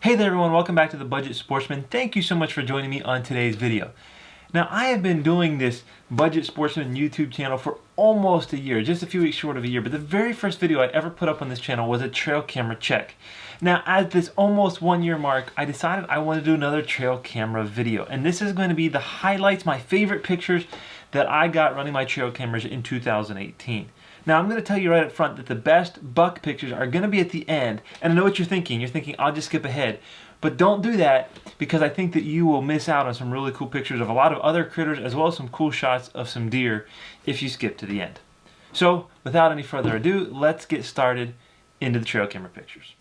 Hey there everyone, welcome back to The Budget Sportsman. Thank you so much for joining me on today's video. Now I have been doing this Budget Sportsman YouTube channel for almost a year, just a few weeks short of a year, but the very first video I ever put up on this channel was a trail camera check. Now at this almost 1 year mark, I decided I want to do another trail camera video, and this is going to be the highlights, my favorite pictures that I got running my trail cameras in 2018. Now I'm going to tell you right up front that the best buck pictures are going to be at the end, and I know what you're thinking. You're thinking, I'll just skip ahead. But don't do that, because I think that you will miss out on some really cool pictures of a lot of other critters, as well as some cool shots of some deer if you skip to the end. So without any further ado, let's get started into the trail camera pictures.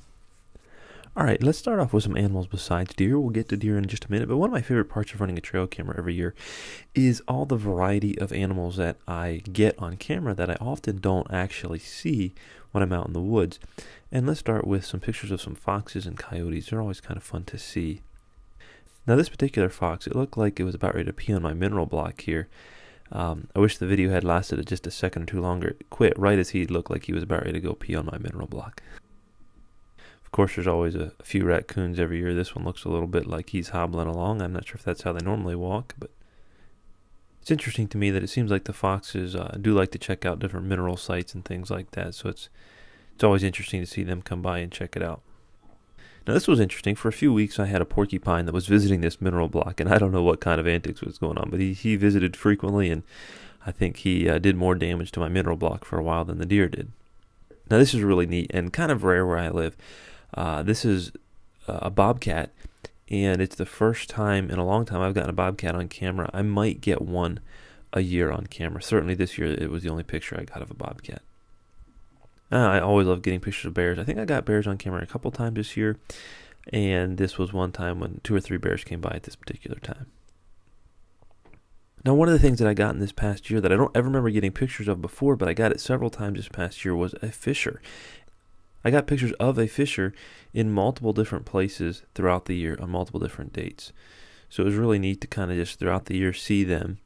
Alright, let's start off with some animals besides deer. We'll get to deer in just a minute, but one of my favorite parts of running a trail camera every year is all the variety of animals that I get on camera that I often don't actually see when I'm out in the woods. And let's start with some pictures of some foxes and coyotes. They're always kind of fun to see. Now this particular fox, it looked like it was about ready to pee on my mineral block here. I wish the video had lasted just a second or two longer. It quit right as he looked like he was about ready to go pee on my mineral block. Of course, there's always a few raccoons every year. This one looks a little bit like he's hobbling along. I'm not sure if that's how they normally walk, but it's interesting to me that it seems like the foxes do like to check out different mineral sites and things like that. So it's always interesting to see them come by and check it out. Now this was interesting. For a few weeks I had a porcupine that was visiting this mineral block, and I don't know what kind of antics was going on, but he visited frequently, and I think he did more damage to my mineral block for a while than the deer did. Now this is really neat and kind of rare where I live. This is a bobcat, and it's the first time in a long time I've gotten a bobcat on camera. I might get one a year on camera. Certainly this year it was the only picture I got of a bobcat. I always love getting pictures of bears. I think I got bears on camera a couple times this year, and this was one time when 2 or 3 bears came by at this particular time. Now one of the things that I got in this past year that I don't ever remember getting pictures of before, but I got it several times this past year, was a fisher. I got pictures of a fisher in multiple different places throughout the year on multiple different dates. So it was really neat to kind of just throughout the year see them.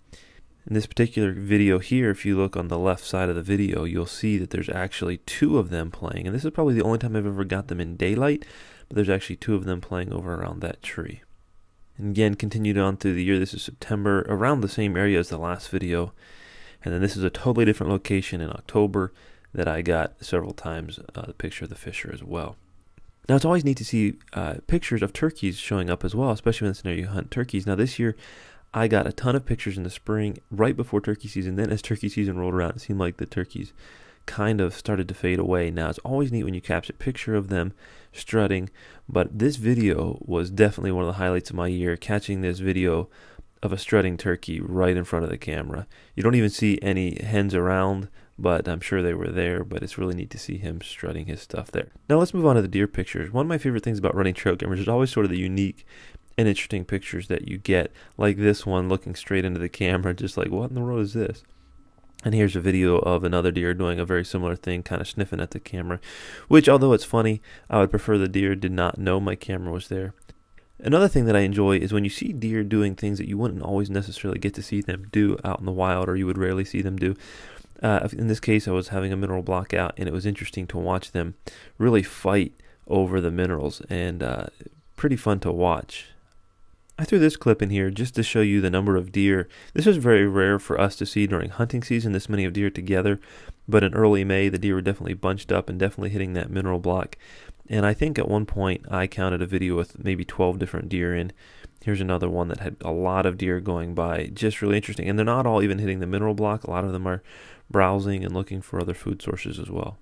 In this particular video here, if you look on the left side of the video, you'll see that there's actually 2 of them playing. And this is probably the only time I've ever got them in daylight, but there's actually 2 of them playing over around that tree. And again, continued on through the year. This is September, around the same area as the last video. And then this is a totally different location in October that I got several times the picture of the fisher as well. Now it's always neat to see pictures of turkeys showing up as well, especially when it's near you hunt turkeys. Now this year I got a ton of pictures in the spring right before turkey season. Then as turkey season rolled around, it seemed like the turkeys kind of started to fade away. Now it's always neat when you capture a picture of them strutting, but this video was definitely one of the highlights of my year, catching this video of a strutting turkey right in front of the camera. You don't even see any hens around, but I'm sure they were there, but it's really neat to see him strutting his stuff there. Now let's move on to the deer pictures. One of my favorite things about running trail cameras is always sort of the unique and interesting pictures that you get, like this one looking straight into the camera, just like, what in the world is this? And here's a video of another deer doing a very similar thing, kind of sniffing at the camera, which, although it's funny, I would prefer the deer did not know my camera was there. Another thing that I enjoy is when you see deer doing things that you wouldn't always necessarily get to see them do out in the wild, or you would rarely see them do. In this case, I was having a mineral block out, and it was interesting to watch them really fight over the minerals, and pretty fun to watch. I threw this clip in here just to show you the number of deer. This is very rare for us to see during hunting season, this many of deer together, but in early May, the deer were definitely bunched up and definitely hitting that mineral block. And I think at one point I counted a video with maybe 12 different deer in. Here's another one that had a lot of deer going by, just really interesting. And they're not all even hitting the mineral block. A lot of them are browsing and looking for other food sources as well.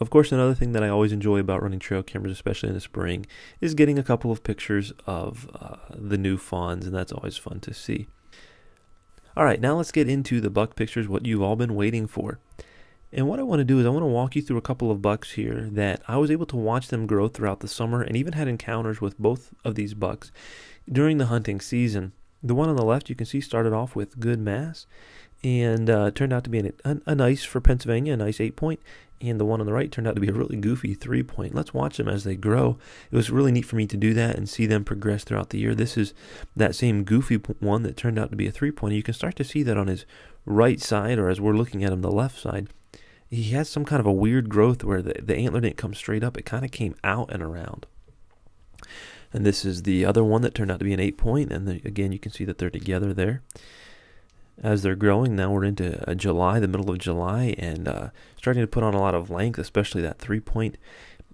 Of course, another thing that I always enjoy about running trail cameras, especially in the spring, is getting a couple of pictures of the new fawns, and that's always fun to see. Alright, now let's get into the buck pictures, what you've all been waiting for. And what I want to do is I want to walk you through a couple of bucks here that I was able to watch them grow throughout the summer, and even had encounters with both of these bucks during the hunting season. The one on the left you can see started off with good mass, and turned out to be a nice, for Pennsylvania, a nice 8-point. And the one on the right turned out to be a really goofy 3-point. Let's watch them as they grow. It was really neat for me to do that and see them progress throughout the year. This is that same goofy one that turned out to be a 3-point. You can start to see that on his right side, or as we're looking at him, the left side. He has some kind of a weird growth where the antler didn't come straight up. It kind of came out and around. And this is the other one that turned out to be an 8-point, and again you can see that they're together there as they're growing. Now we're into July, the middle of July, and starting to put on a lot of length, especially that 3-point,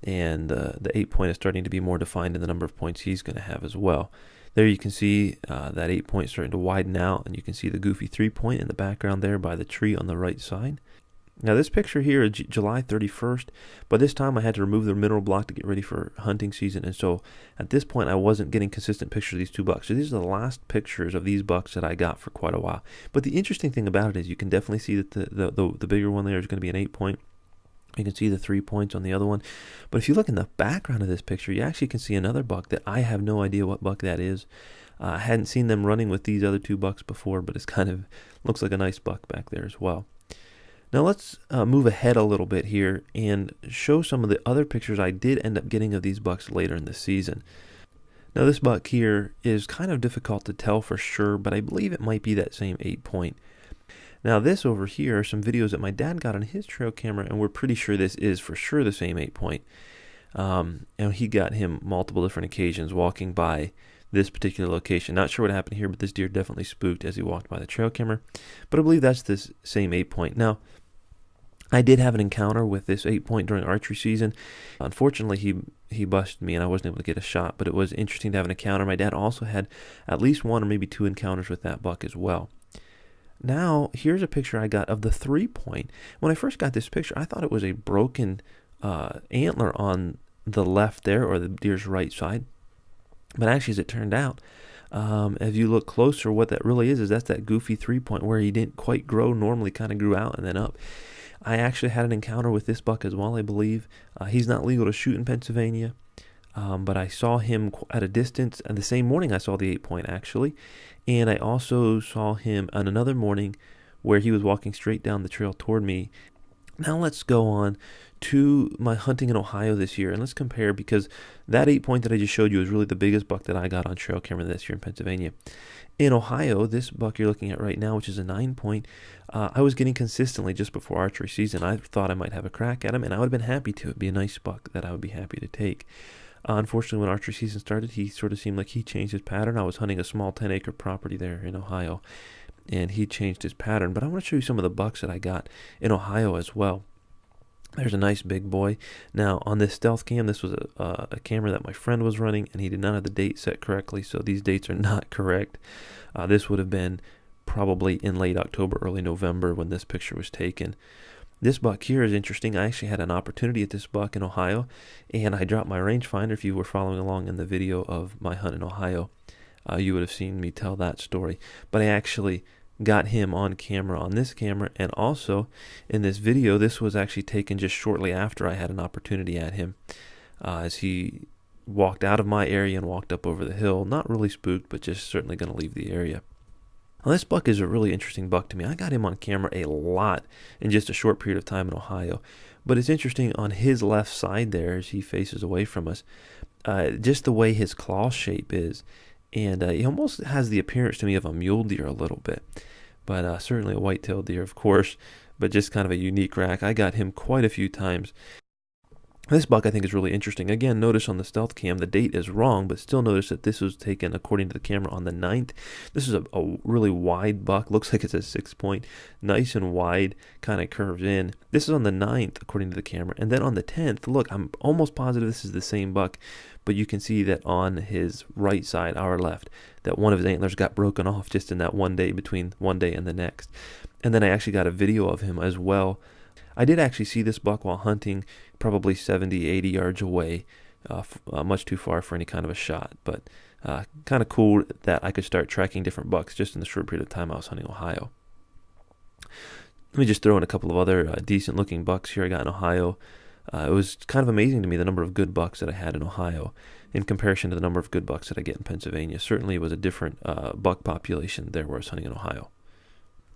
and the 8-point is starting to be more defined in the number of points he's going to have as well. There you can see that 8-point starting to widen out, and you can see the goofy 3-point in the background there by the tree on the right side. Now this picture here is July 31st, but this time I had to remove the mineral block to get ready for hunting season, and so at this point I wasn't getting consistent pictures of these two bucks. So these are the last pictures of these bucks that I got for quite a while. But the interesting thing about it is you can definitely see that the bigger one there is going to be an 8-point. You can see the 3 points on the other one. But if you look in the background of this picture, you actually can see another buck that I have no idea what buck that is. I hadn't seen them running with these other two bucks before, but it's kind of looks like a nice buck back there as well. Now let's move ahead a little bit here and show some of the other pictures I did end up getting of these bucks later in the season. Now this buck here is kind of difficult to tell for sure, but I believe it might be that same 8-point. Now this over here are some videos that my dad got on his trail camera, and we're pretty sure this is for sure the same 8-point. And he got him multiple different occasions walking by this particular location. Not sure what happened here, but this deer definitely spooked as he walked by the trail camera. But I believe that's this same 8-point. Now, I did have an encounter with this 8-point during archery season. Unfortunately, he busted me and I wasn't able to get a shot, but it was interesting to have an encounter. My dad also had at least one or maybe two encounters with that buck as well. Now, here's a picture I got of the 3-point. When I first got this picture, I thought it was a broken antler on the left there, or the deer's right side. But actually, as it turned out, if you look closer, what that really is that's that goofy 3-point where he didn't quite grow normally, kind of grew out and then up. I actually had an encounter with this buck as well, I believe. He's not legal to shoot in Pennsylvania, but I saw him at a distance, and the same morning I saw the 8-point actually, and I also saw him on another morning where he was walking straight down the trail toward me. Now let's go on to my hunting in Ohio this year, and let's compare, because that 8-point that I just showed you is really the biggest buck that I got on trail camera this year in Pennsylvania. In Ohio, this buck you're looking at right now, which is a 9-point, I was getting consistently just before archery season. I thought I might have a crack at him, and I would have been happy to. It'd be a nice buck that I would be happy to take. Unfortunately, when archery season started, he sort of seemed like he changed his pattern. I was hunting a small 10-acre property there in Ohio, and he changed his pattern. But I want to show you some of the bucks that I got in Ohio as well. There's a nice big boy. Now, on this stealth cam, this was a camera that my friend was running, and he did not have the date set correctly, so these dates are not correct. This would have been probably in late October, early November when this picture was taken. This buck here is interesting. I actually had an opportunity at this buck in Ohio, and I dropped my rangefinder. If you were following along in the video of my hunt in Ohio, you would have seen me tell that story. But I actually got him on camera on this camera, and also in this video. This was actually taken just shortly after I had an opportunity at him, as he walked out of my area and walked up over the hill. Not really spooked, but just certainly going to leave the area. Now, this buck is a really interesting buck to me. I got him on camera a lot in just a short period of time in Ohio, but it's interesting on his left side there as he faces away from us, just the way his claw shape is. And he almost has the appearance to me of a mule deer a little bit, but certainly a white-tailed deer, of course, but just kind of a unique rack. I got him quite a few times. This buck I think is really interesting. Again, notice on the stealth cam the date is wrong, but still notice that this was taken according to the camera on the 9th. This is a really wide buck. Looks like it's a 6-point. Nice and wide, kind of curves in. This is on the 9th according to the camera. And then on the 10th, look, I'm almost positive this is the same buck, but you can see that on his right side, our left, that one of his antlers got broken off just in that one day, between one day and the next. And then I actually got a video of him as well. I did actually see this buck while hunting, probably 70, 80 yards away, much too far for any kind of a shot, but kind of cool that I could start tracking different bucks just in the short period of time I was hunting Ohio. Let me just throw in a couple of other decent looking bucks here I got in Ohio. It was kind of amazing to me the number of good bucks that I had in Ohio in comparison to the number of good bucks that I get in Pennsylvania. Certainly it was a different buck population there where I was hunting in Ohio.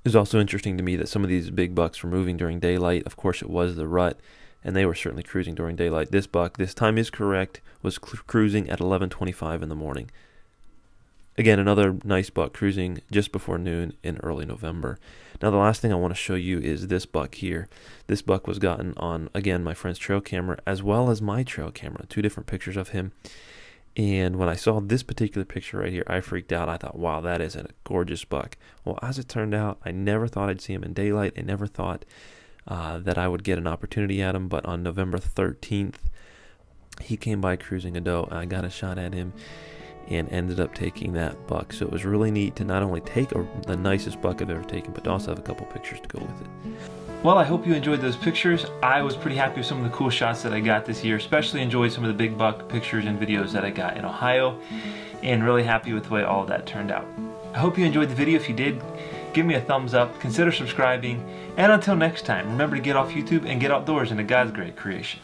It was also interesting to me that some of these big bucks were moving during daylight. Of course, it was the rut, and they were certainly cruising during daylight. This buck, this time is correct, was cruising at 11:25 in the morning. Again, another nice buck cruising just before noon in early November. Now, the last thing I want to show you is this buck here. This buck was gotten on, again, my friend's trail camera as well as my trail camera. Two different pictures of him. And when I saw this particular picture right here, I freaked out. I thought, wow, that is a gorgeous buck. Well, as it turned out, I never thought I'd see him in daylight. I never thought that I would get an opportunity at him. But on November 13th, he came by cruising a doe. I got a shot at him and ended up taking that buck. So it was really neat to not only take the nicest buck I've ever taken, but to also have a couple pictures to go with it. Well, I hope you enjoyed those pictures. I was pretty happy with some of the cool shots that I got this year, especially enjoyed some of the big buck pictures and videos that I got in Ohio, and really happy with the way all of that turned out. I hope you enjoyed the video. If you did, give me a thumbs up, consider subscribing, and until next time, remember to get off YouTube and get outdoors into God's great creation.